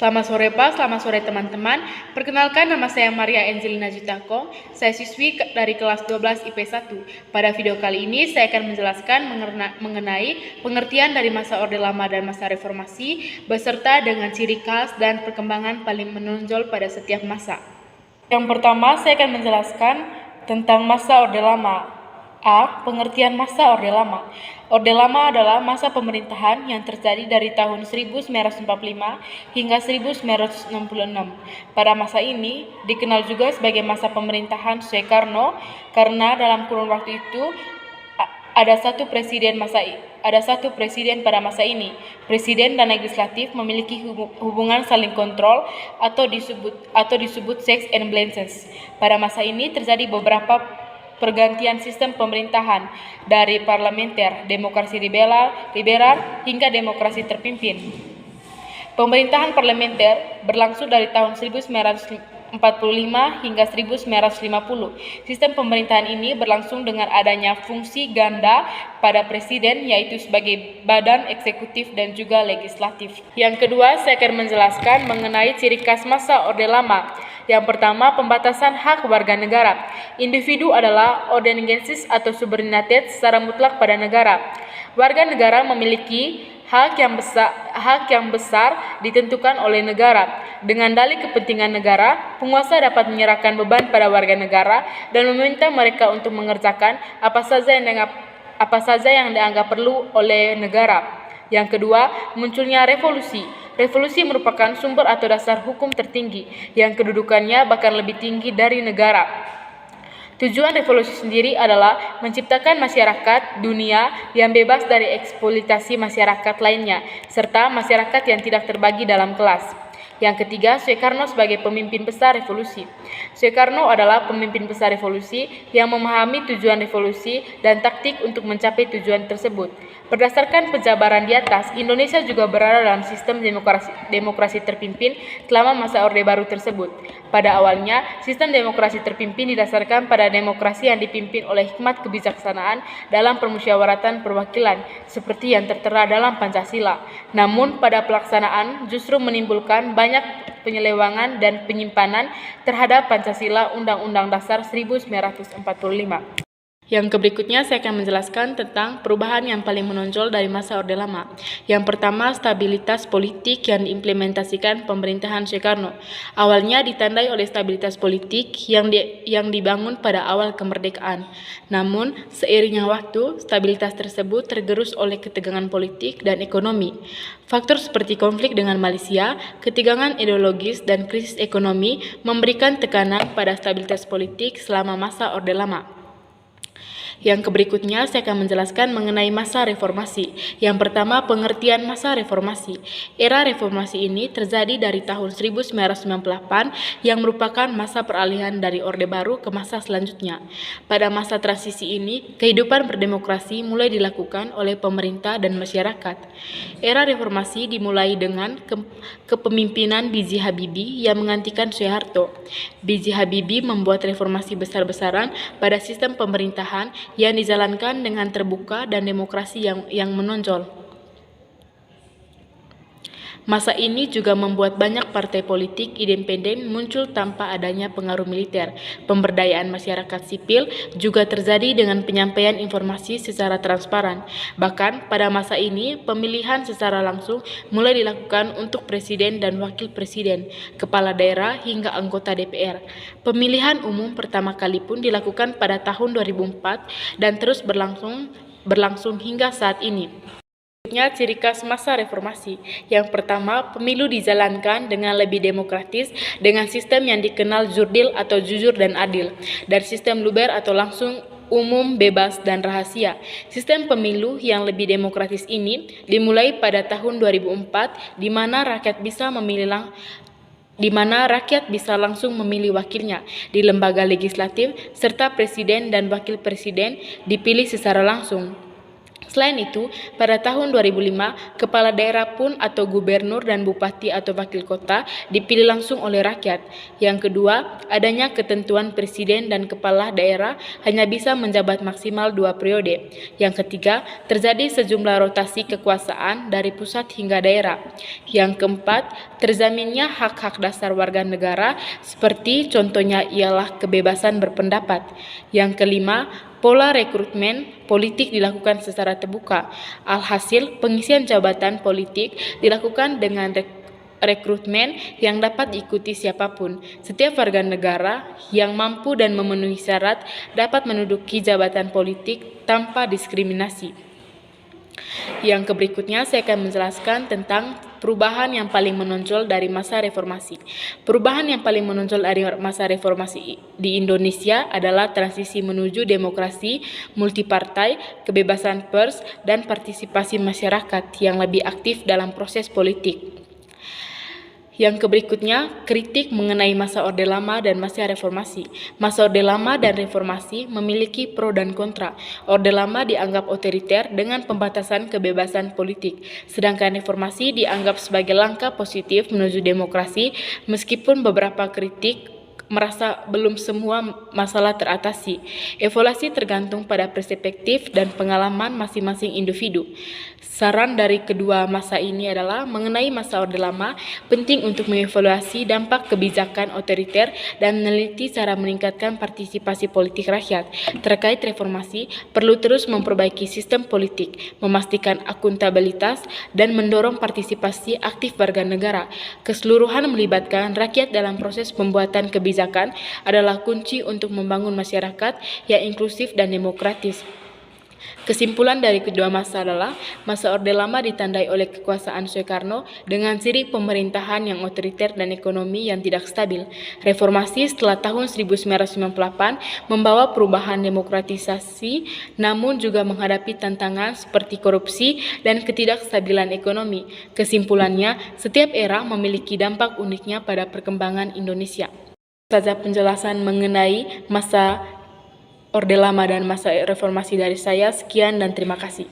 Selamat sore Pak, selamat sore teman-teman. Perkenalkan, nama saya Maria Angelina Jutako. Saya siswi dari kelas 12 IP1. Pada video kali ini saya akan menjelaskan mengenai pengertian dari masa Orde Lama dan masa Reformasi beserta dengan ciri khas dan perkembangan paling menonjol pada setiap masa. Yang pertama, saya akan menjelaskan tentang masa Orde Lama. A. Pengertian masa Orde Lama. Orde Lama adalah masa pemerintahan yang terjadi dari tahun 1945 hingga 1966. Pada masa ini dikenal juga sebagai masa pemerintahan Soekarno karena dalam kurun waktu itu ada satu presiden pada masa ini. Presiden dan legislatif memiliki hubungan saling kontrol atau disebut checks and balances. Pada masa ini terjadi beberapa pergantian sistem pemerintahan dari parlementer, demokrasi liberal hingga demokrasi terpimpin. Pemerintahan parlementer berlangsung dari tahun 1945 hingga 1950. Sistem pemerintahan ini berlangsung dengan adanya fungsi ganda pada presiden, yaitu sebagai badan eksekutif dan juga legislatif. Yang kedua, saya akan menjelaskan mengenai ciri khas masa Orde Lama. Yang pertama, pembatasan hak warga negara. Individu adalah ordinensis atau suverenitas secara mutlak pada negara. Warga negara memiliki hak yang besar ditentukan oleh negara. Dengan dalih kepentingan negara, penguasa dapat menyerahkan beban pada warga negara dan meminta mereka untuk mengerjakan apa saja yang dianggap perlu oleh negara. Yang kedua, munculnya revolusi. Revolusi merupakan sumber atau dasar hukum tertinggi yang kedudukannya bahkan lebih tinggi dari negara. Tujuan revolusi sendiri adalah menciptakan masyarakat dunia yang bebas dari eksploitasi masyarakat lainnya, serta masyarakat yang tidak terbagi dalam kelas. Yang ketiga, Soekarno sebagai pemimpin besar revolusi. Soekarno adalah pemimpin besar revolusi yang memahami tujuan revolusi dan taktik untuk mencapai tujuan tersebut. Berdasarkan penjabaran di atas, Indonesia juga berada dalam sistem demokrasi terpimpin selama masa Orde Baru tersebut. Pada awalnya, sistem demokrasi terpimpin didasarkan pada demokrasi yang dipimpin oleh hikmat kebijaksanaan dalam permusyawaratan perwakilan, seperti yang tertera dalam Pancasila. Namun, pada pelaksanaan justru menimbulkan banyak penyelewangan dan penyimpanan terhadap Pancasila Undang-Undang Dasar 1945. Yang berikutnya saya akan menjelaskan tentang perubahan yang paling menonjol dari masa Orde Lama. Yang pertama, stabilitas politik yang diimplementasikan pemerintahan Soekarno. Awalnya ditandai oleh stabilitas politik yang dibangun pada awal kemerdekaan. Namun, seiringnya waktu, stabilitas tersebut tergerus oleh ketegangan politik dan ekonomi. Faktor seperti konflik dengan Malaysia, ketegangan ideologis, dan krisis ekonomi memberikan tekanan pada stabilitas politik selama masa Orde Lama. Yang berikutnya saya akan menjelaskan mengenai masa reformasi. Yang pertama, pengertian masa reformasi. Era reformasi ini terjadi dari tahun 1998 yang merupakan masa peralihan dari Orde Baru ke masa selanjutnya. Pada masa transisi ini, kehidupan berdemokrasi mulai dilakukan oleh pemerintah dan masyarakat. Era reformasi dimulai dengan kepemimpinan B.J. Habibie yang menggantikan Soeharto. B.J. Habibie membuat reformasi besar-besaran pada sistem pemerintahan yang dijalankan dengan terbuka dan demokrasi yang menonjol. Masa ini juga membuat banyak partai politik independen muncul tanpa adanya pengaruh militer. Pemberdayaan masyarakat sipil juga terjadi dengan penyampaian informasi secara transparan. Bahkan pada masa ini, pemilihan secara langsung mulai dilakukan untuk presiden dan wakil presiden, kepala daerah hingga anggota DPR. Pemilihan umum pertama kali pun dilakukan pada tahun 2004 dan terus berlangsung hingga saat ini. Berikutnya, ciri khas masa reformasi. Yang pertama, pemilu dijalankan dengan lebih demokratis dengan sistem yang dikenal jurdil atau jujur dan adil, dan sistem luber atau langsung, umum, bebas, dan rahasia. Sistem pemilu yang lebih demokratis ini dimulai pada tahun 2004 di mana rakyat bisa langsung memilih wakilnya di lembaga legislatif serta presiden dan wakil presiden dipilih secara langsung. Selain itu, pada tahun 2005, kepala daerah pun atau gubernur dan bupati atau wakil kota dipilih langsung oleh rakyat. Yang kedua, adanya ketentuan presiden dan kepala daerah hanya bisa menjabat maksimal 2 periode. Yang ketiga, terjadi sejumlah rotasi kekuasaan dari pusat hingga daerah. Yang keempat, terjaminnya hak-hak dasar warga negara seperti contohnya ialah kebebasan berpendapat. Yang kelima, pola rekrutmen politik dilakukan secara terbuka. Alhasil, pengisian jabatan politik dilakukan dengan rekrutmen yang dapat diikuti siapapun. Setiap warga negara yang mampu dan memenuhi syarat dapat menduduki jabatan politik tanpa diskriminasi. Yang berikutnya saya akan menjelaskan tentang perubahan yang paling menonjol dari masa reformasi. Perubahan yang paling menonjol dari masa reformasi di Indonesia adalah transisi menuju demokrasi, multipartai, kebebasan pers, dan partisipasi masyarakat yang lebih aktif dalam proses politik. Yang berikutnya, kritik mengenai masa Orde Lama dan masa reformasi. Masa Orde Lama dan reformasi memiliki pro dan kontra. Orde Lama dianggap otoriter dengan pembatasan kebebasan politik, sedangkan reformasi dianggap sebagai langkah positif menuju demokrasi, meskipun beberapa kritik merasa belum semua masalah teratasi. Evaluasi tergantung pada perspektif dan pengalaman masing-masing individu. Saran dari kedua masa ini adalah mengenai masa Orde Lama, penting untuk mengevaluasi dampak kebijakan otoriter dan meneliti cara meningkatkan partisipasi politik rakyat. Terkait reformasi, perlu terus memperbaiki sistem politik, memastikan akuntabilitas, dan mendorong partisipasi aktif warga negara. Keseluruhan melibatkan rakyat dalam proses pembuatan kebijakan adalah kunci untuk membangun masyarakat yang inklusif dan demokratis. Kesimpulan dari kedua masa adalah masa Orde Lama ditandai oleh kekuasaan Soekarno dengan ciri pemerintahan yang otoriter dan ekonomi yang tidak stabil. Reformasi setelah tahun 1998 membawa perubahan demokratisasi, namun juga menghadapi tantangan seperti korupsi dan ketidakstabilan ekonomi. Kesimpulannya, setiap era memiliki dampak uniknya pada perkembangan Indonesia. Saja penjelasan mengenai masa Orde Lama dan masa reformasi dari saya. Sekian dan terima kasih.